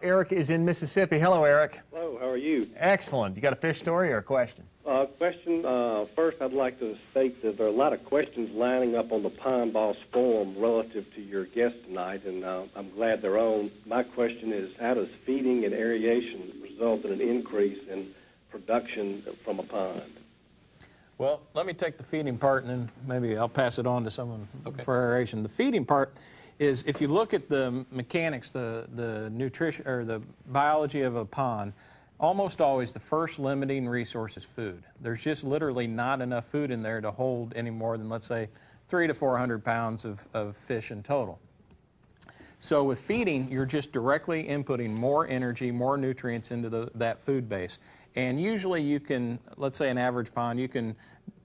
Eric is in Mississippi. Hello, Eric. Hello, how are you? Excellent. You got a fish story or a question? First, I'd like to state that there are a lot of questions lining up on the Pond Boss Forum relative to your guest tonight, and I'm glad they're on. My question is, how does feeding and aeration result in an increase in production from a pond? Well, let me take the feeding part, and then maybe I'll pass it on to someone for aeration. The feeding part is, if you look at the mechanics, the nutrition or the biology of a pond, almost always the first limiting resource is food. There's just literally not enough food in there to hold any more than, let's say, 300 to 400 pounds of fish in total. So with feeding, you're just directly inputting more energy, more nutrients into that food base. And usually you can, let's say an average pond, you can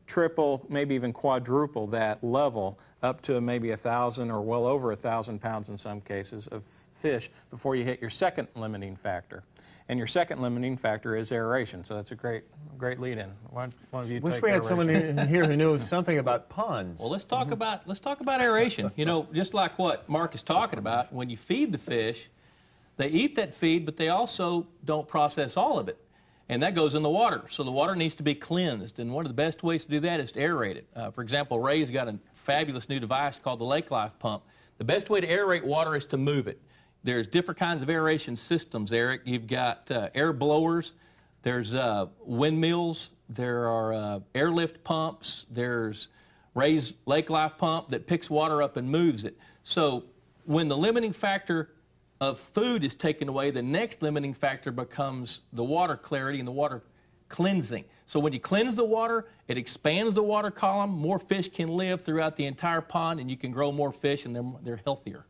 triple, maybe even quadruple that level up to maybe 1,000 or well over 1,000 pounds in some cases of fish before you hit your second limiting factor. And your second limiting factor is aeration. So that's a great lead-in. One of you Wish we had someone in here who knew something about ponds. Well, let's talk about aeration. You know, just like what Mark is talking about, when you feed the fish, they eat that feed, but they also don't process all of it. And that goes in the water. So the water needs to be cleansed. And one of the best ways to do that is to aerate it. For example, Ray's got a fabulous new device called the Lake Life Pump. The best way to aerate water is to move it. There's different kinds of aeration systems, Eric. You've got air blowers, there's windmills, there are airlift pumps, there's Ray's Lake Life Pump that picks water up and moves it. So when the limiting factor of food is taken away, the next limiting factor becomes the water clarity and the water cleansing. So when you cleanse the water, it expands the water column, more fish can live throughout the entire pond, and you can grow more fish, and they're healthier.